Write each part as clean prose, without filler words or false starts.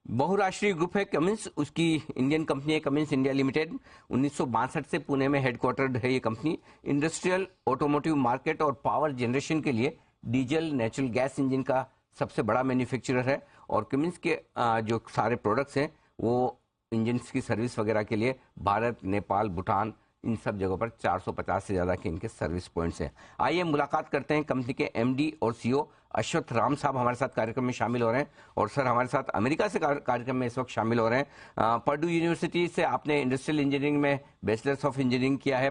बहुराष्ट्रीय ग्रुप है कमिंस, उसकी इंडियन कंपनी है कमिंस इंडिया लिमिटेड। 1962 से पुणे में हेडक्वार्टर्ड है ये कंपनी। इंडस्ट्रियल, ऑटोमोटिव मार्केट और पावर जनरेशन के लिए डीजल, नेचुरल गैस इंजन का सबसे बड़ा मैन्युफैक्चरर है। और कमिंस के जो सारे प्रोडक्ट्स हैं वो इंजन की सर्विस वगैरह के लिए भारत, नेपाल, भूटान, इन सब जगहों पर 450 से ज्यादा के इनके सर्विस पॉइंट्स हैं। आइए मुलाकात करते हैं कंपनी के एमडी और सीईओ अश्वत्थ राम साहब हमारे साथ कार्यक्रम में शामिल हो रहे हैं। और सर हमारे साथ अमेरिका से कार्यक्रम में इस वक्त शामिल हो रहे हैं। पर्डू यूनिवर्सिटी से आपने इंडस्ट्रियल इंजीनियरिंग में बैचलर्स ऑफ इंजीनियरिंग किया है।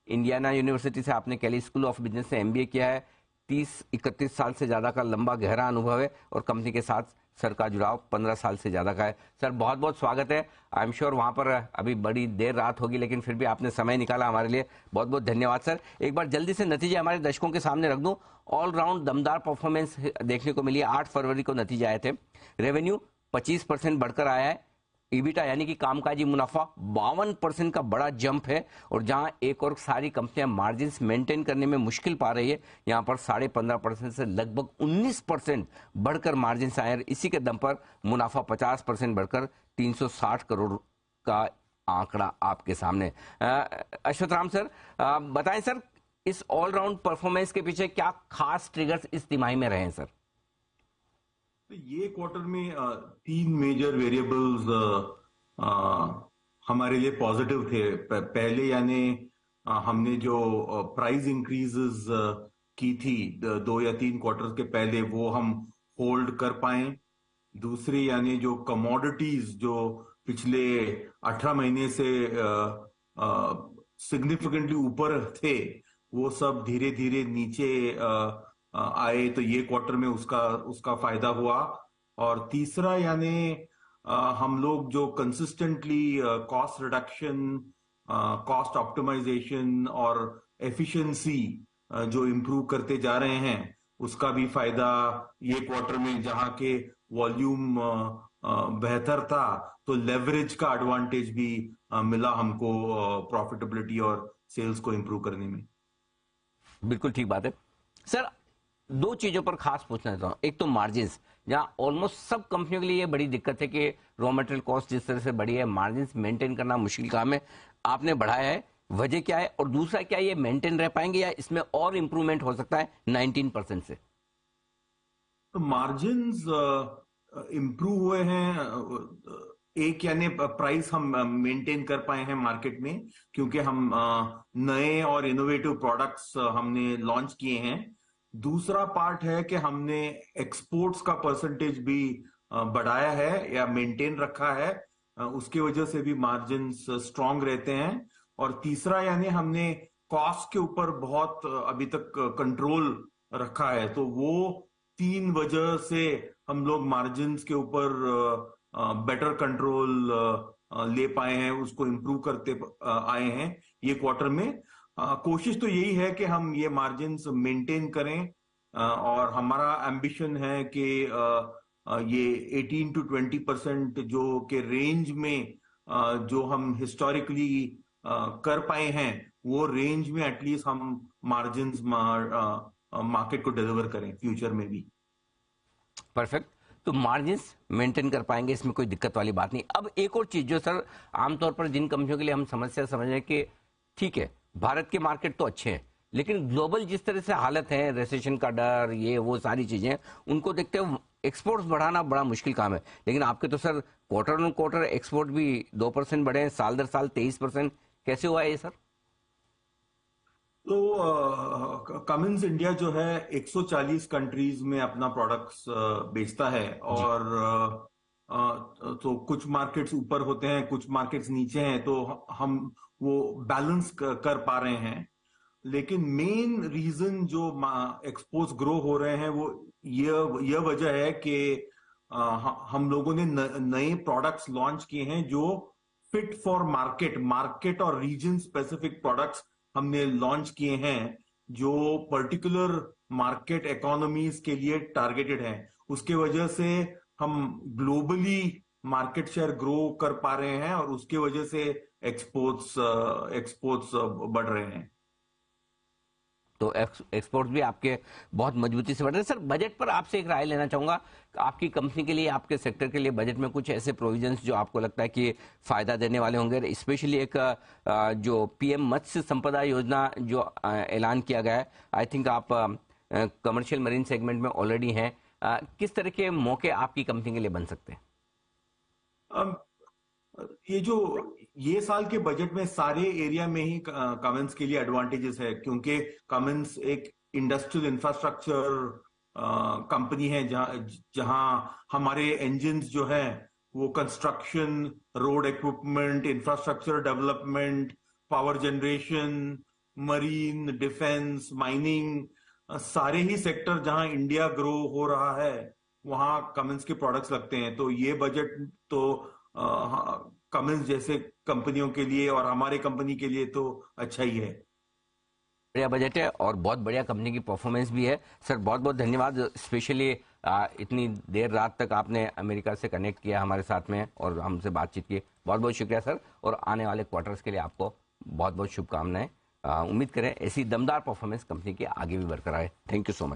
इंडियाना यूनिवर्सिटी से आपने कैली स्कूल ऑफ बिजनेस से एमबीए किया है। 30-31 साल से ज्यादा का लंबा गहरा अनुभव है और कंपनी के साथ सर का जुड़ाव 15 साल से ज्यादा का है। सर बहुत बहुत स्वागत है। आई एम श्योर वहां पर अभी बड़ी देर रात होगी, लेकिन फिर भी आपने समय निकाला हमारे लिए, बहुत बहुत धन्यवाद सर। एक बार जल्दी से नतीजे हमारे दर्शकों के सामने रख दूं। ऑल राउंड दमदार परफॉर्मेंस देखने को मिली। 8 फरवरी को नतीजे आए थे। रेवेन्यू 25% बढ़कर आया है। ईबिटा यानी कि कामकाजी मुनाफा 52% का बड़ा जंप है। और जहां एक और सारी कंपनियां मार्जिन मेंटेन करने में मुश्किल पा रही है, यहां पर 15.5% से लगभग 19% बढ़कर मार्जिन आए। इसी के दम पर मुनाफा 50% बढ़कर 360 करोड़ का आंकड़ा आपके सामने। अश्वत्थ राम सर, बताएं सर, इस ऑलराउंड परफॉर्मेंस के पीछे क्या खास ट्रिगर्स इस तिमाही में रहे हैं सर? तो ये क्वार्टर में 3 मेजर वेरिएबल्स हमारे लिए पॉजिटिव थे। पहले यानी हमने जो प्राइस इंक्रीजेस की थी 2 या 3 क्वार्टर के पहले, वो हम होल्ड कर पाए। दूसरी यानी जो कमोडिटीज जो पिछले 18 महीने से सिग्निफिकेंटली ऊपर थे, वो सब धीरे धीरे नीचे आए, तो ये क्वार्टर में उसका फायदा हुआ। और तीसरा यानी हम लोग जो consistently cost reduction, cost optimization और एफिशिएंसी जो इम्प्रूव करते जा रहे हैं, उसका भी फायदा ये क्वार्टर में, जहां के वॉल्यूम बेहतर था तो लेवरेज का एडवांटेज भी मिला हमको प्रॉफिटेबिलिटी और सेल्स को इम्प्रूव करने में। बिल्कुल ठीक बात है सर। 2 चीजों पर खास पूछना चाहता हूं। एक तो मार्जिन, जहां ऑलमोस्ट सब कंपनियों के लिए ये बड़ी दिक्कत है कि रॉ मटेरियल कॉस्ट जिस तरह से बढ़ी है, मार्जिन मेंटेन करना मुश्किल काम है। आपने बढ़ाया है, वजह क्या है? और दूसरा, क्या ये मेंटेन रह पाएंगे या इसमें और इंप्रूवमेंट हो सकता है 19% से? तो मार्जिन्स इम्प्रूव हुए हैं। एक यानी प्राइस हम मेंटेन कर पाए हैं मार्केट में, क्योंकि हम नए और इनोवेटिव प्रोडक्ट्स हमने लॉन्च किए हैं। दूसरा पार्ट है कि हमने एक्सपोर्ट्स का परसेंटेज भी बढ़ाया है या मेंटेन रखा है। उसकी वजह से भी मार्जिन्स स्ट्रांग रहते हैं। और तीसरा यानी हमने कॉस्ट के ऊपर बहुत अभी तक कंट्रोल रखा है, तो वो 3 वजह से हम लोग मार्जिन्स के ऊपर बेटर कंट्रोल ले पाए हैं, उसको इम्प्रूव करते आए हैं ये क्वार्टर में। कोशिश तो यही है कि हम ये मार्जिन्स मेंटेन करें, और हमारा एम्बिशन है कि ये 18 to 20% जो के रेंज में जो हम हिस्टोरिकली कर पाए हैं, वो रेंज में एटलीस्ट हम मार्जिन्स मार्केट को डिलीवर करें फ्यूचर में भी। परफेक्ट। तो मार्जिन मेंटेन कर पाएंगे, इसमें कोई दिक्कत वाली बात नहीं। अब एक और चीज जो सर आमतौर पर जिन कंपनियों के लिए हम समस्या समझ रहे हैं कि ठीक है, भारत के मार्केट तो अच्छे हैं, लेकिन ग्लोबल जिस तरह से हालत है, रिसेशन का डर, ये वो सारी चीजें, उनको देखते हुए एक्सपोर्ट्स बढ़ाना बड़ा मुश्किल काम है। लेकिन आपके तो sir quarter on quarter export भी 2% बढ़े हैं, साल दर साल 23%। कैसे हुआ है ये सर? तो कमिंस इंडिया जो है 140 कंट्रीज में अपना प्रोडक्ट्स बेचता है। और तो कुछ मार्केट्स ऊपर होते हैं, कुछ मार्केट्स नीचे हैं, तो हम वो बैलेंस कर पा रहे हैं। लेकिन मेन रीजन जो एक्सपोर्ट्स ग्रो हो रहे हैं, वो ये वजह है कि हम लोगों ने नए प्रोडक्ट्स लॉन्च किए हैं जो फिट फॉर मार्केट और रीजन स्पेसिफिक प्रोडक्ट्स हमने लॉन्च किए हैं, जो पर्टिकुलर मार्केट इकोनॉमीज के लिए टारगेटेड हैं। उसके वजह से हम ग्लोबली मार्केट शेयर ग्रो कर पा रहे हैं, और उसके वजह से एक्सपोर्ट्स बढ़ रहे हैं। तो एक्सपोर्ट भी आपके बहुत मजबूती से बढ़ रहे हैं। सर, बजट पर आपसे एक राय लेना चाहूंगा। आपकी कंपनी के लिए, आपके सेक्टर के लिए बजट में कुछ ऐसे प्रोविजंस जो आपको लगता है कि फायदा देने वाले होंगे, स्पेशली एक जो पीएम मत्स्य संपदा योजना जो ऐलान किया गया है, आई थिंक आप कमर्शियल मरीन सेगमेंट में ऑलरेडी हैं। किस तरह के मौके आपकी कंपनी के लिए बन सकते हैं? ये जो ये साल के बजट में सारे एरिया में ही कमिंस के लिए एडवांटेजेस है, क्योंकि कमिंस एक इंडस्ट्रियल इंफ्रास्ट्रक्चर कंपनी है जहां हमारे इंजन्स जो है वो construction, road equipment, infrastructure development, power generation, marine, defence, mining, सारे ही सेक्टर जहां इंडिया ग्रो हो रहा है वहां कमिंस के प्रोडक्ट्स लगते हैं। तो ये बजट तो कमिंस जैसे कंपनियों के लिए और हमारे कंपनी के लिए तो अच्छा ही है। बढ़िया बजट है और बहुत बढ़िया कंपनी की परफॉर्मेंस भी है। सर, बहुत बहुत धन्यवाद, स्पेशली इतनी देर रात तक आपने अमेरिका से कनेक्ट किया हमारे साथ में और हमसे बातचीत की। बहुत बहुत शुक्रिया सर, और आने वाले क्वार्टर्स के लिए आपको बहुत बहुत शुभकामनाएं। उम्मीद करें ऐसी दमदार परफॉर्मेंस कंपनी की आगे भी बरकरार है। Thank you so much.